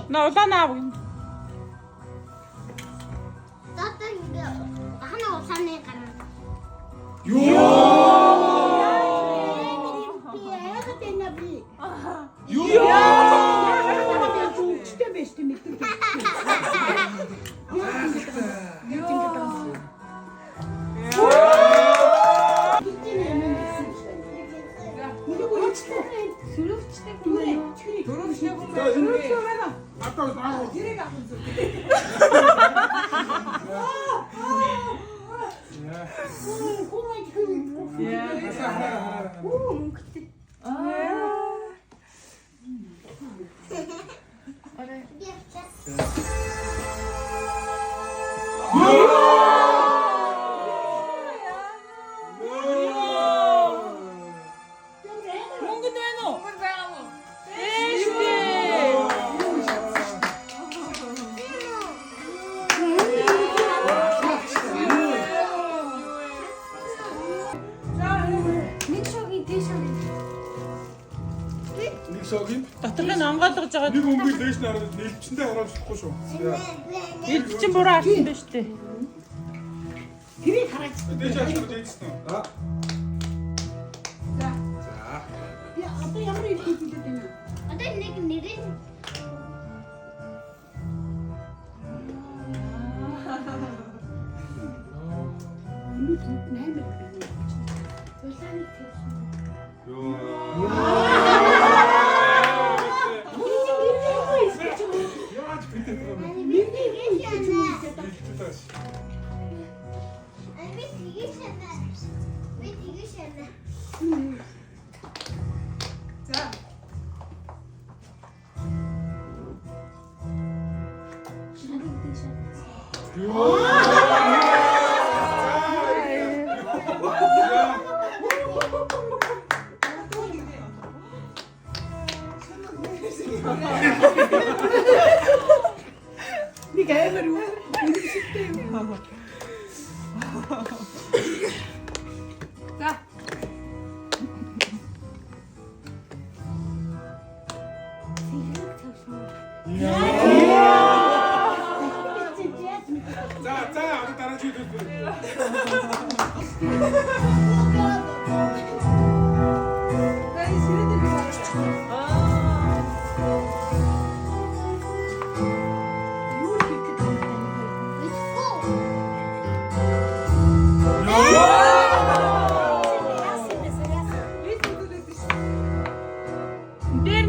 На улаан аав гин. Тата ингэ хана усаны гарна. Юу? Би яагаад энэ би? Юу? Чтэй байж тийм мэддэг. Сүлөвчтэй хүн. Дөрөвчтэй хүн байна. Атаа Тэрийг авах зүг. нэг шогийн Доторх нь онгойлгож байгаа. нэг өнгөй дээш нь хараад нэлчэндээ хараад болохгүй шүү. Ид чинь буруу харсан байж тээ. Тэрийг хараач. Дээш хараад дээдсэн үү? За. Би одоо ямар их хэлээд байна. Одоо нэг нэрээ Нэг амар үү? Үнэштэй юм. За. Дээр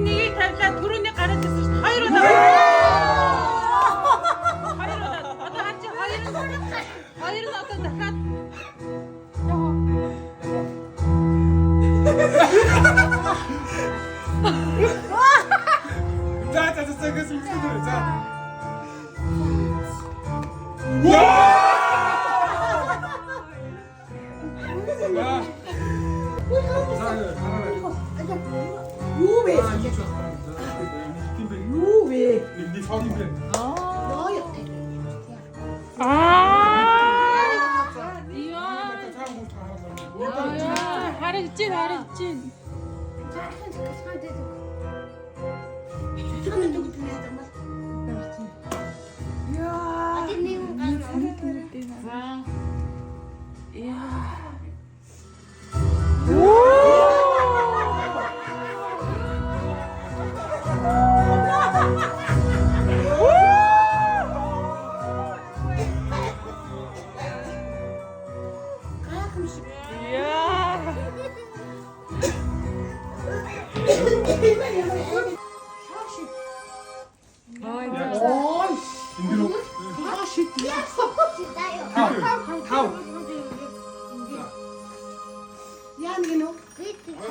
нэгийг тавьлаа түрүүний гараад ирсэн шүү дээ. Хоёр удаа. Хоёр удаа. Одоо хаа чи хоёр нь одоо дахиад. За гэсэн юм шүү. За. Юу вэ? Юу вэ? Нэг фон юм бэ. Ноо яа. Яа, харагдаж.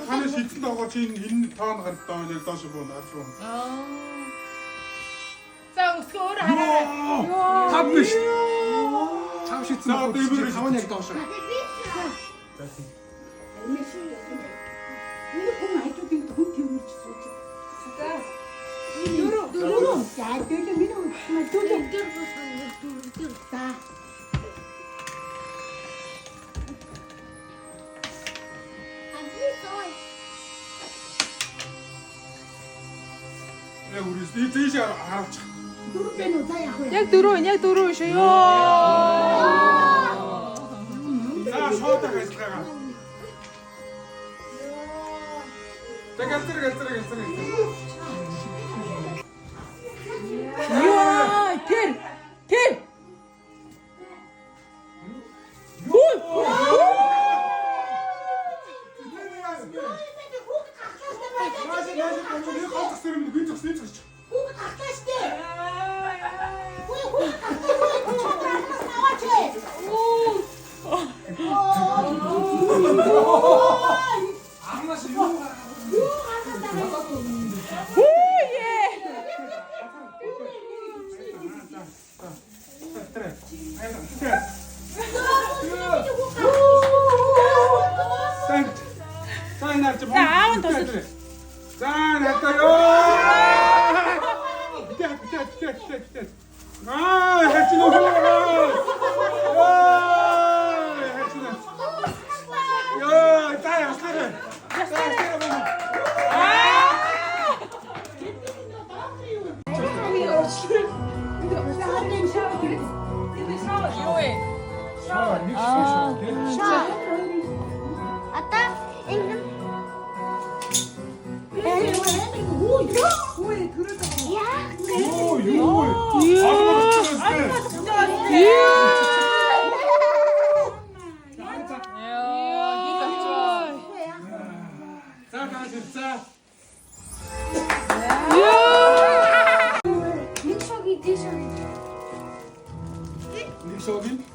Хана шийдсэн дагуу чи энэ тоон гардаа яг доош буу наач буу. За өсгөө өөр хараа. Тав биш. Цав шийдсэн баг би таван яг доош. Энэ хүн хайдуудын хүн төвмөрч сууж. За. Дөрөв. За дөрөв минь дөрөв. За. Яг үрээс ийш хараач. Дөрөв бэ нөө за яах вэ? Яг дөрөв шүү ёо. За шоута хэлцгээгаа. Гэлцэр. Яа, тэр.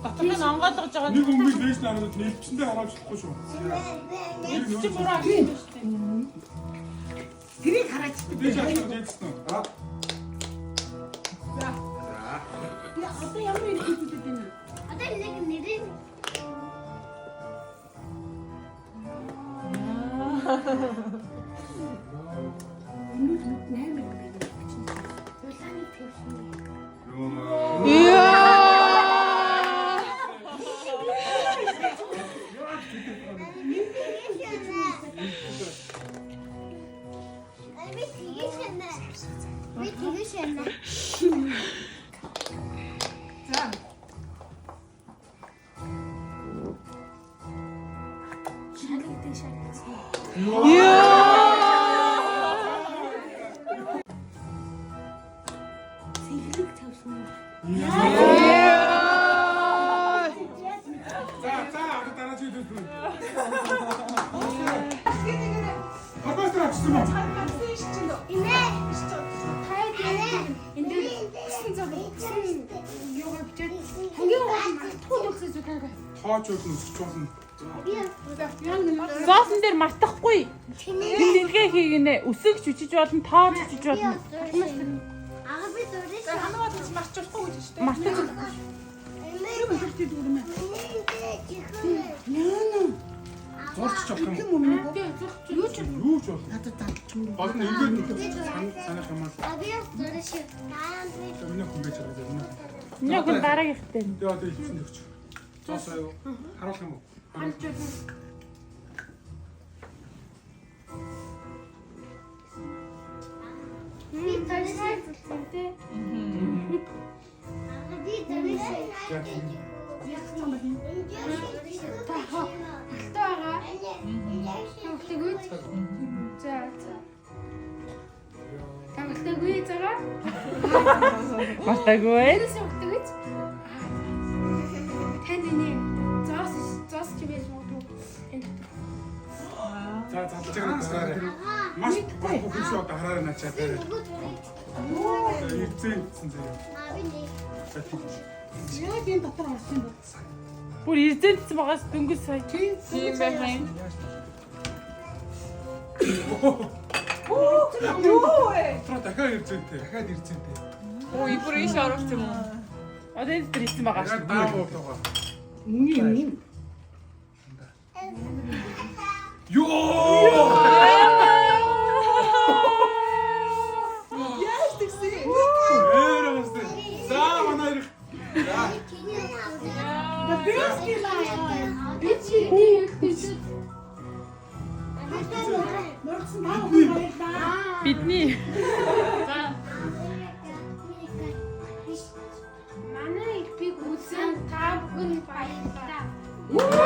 Татсан ангаалгаж байгаа. Нэг өмнө лээс нараад нэлбчэндээ хараад чадахгүй шүү. Чи буруу хийсэн шүү дээ. Тэрийг хараач. Дээш хатаж яцсан. За. Я одоо ямар юм хийдэг вэ? Одоо нэг нэрээ. Орсон уу? Инэ. Таад энэ дээр гэсэн цаг юугаа бичээд хамгийн гол мартахгүй үлсэж байгаа. Тооч болно өсч болно. Зоосон дээр мартахгүй. Тэмдэглэгээ хийгнэ. Үсэг чүчиж болно, тоож чүчиж болно. Аа би дөрөв. Хамаагүй ч марчихгүй гэж шүү дээ. Мартаж. Зурч авах юм. юм уу? Юу ч Юу ч болно. Надад талчгүй. Гол нь ингээд санах юм аа. Би дөрөв. Даан би. Миний хүн байж байгаа юм. Яг нь дараагийнхтай. Тэгээ одоо хэлсэн өгч. Зоосоо юу? Харуулах юм уу? Би дөрөв. зүйтэй. Би дөрөв. Таагаа. Тэгвэл за. Тамагтаггүй заа. Мартаагүй. Тэрээс өгтөгч. Таны нэг зоос чи байж магадгүй. За чигээр маш гоо хүнсээ одоо хараарай начаа дээр. Ирцэн гэсэн зэрэг. Аа би нэг. Яг энэ дотор орсон юм. Бүр эзэнтсэн байгаас дөнгөж сая. Тийм байх юм. Тра дахиад ирцэнтэй. Дахиад ирцэнтэй. Оо, ибүр ийш оруулах юм уу? Одоо энэ дээр ирсэн байгаа Яг шүү. даавуу байгаа. Үнэн. Ёо! Яаж тэгсэн? Эрэгс. За манай ирэх. Бэски лаа. Би чи нэг тийш. Мөрсөн таа баярлаа. Бидний Манай их би үзэн та бүхэн баярлалаа. Оо!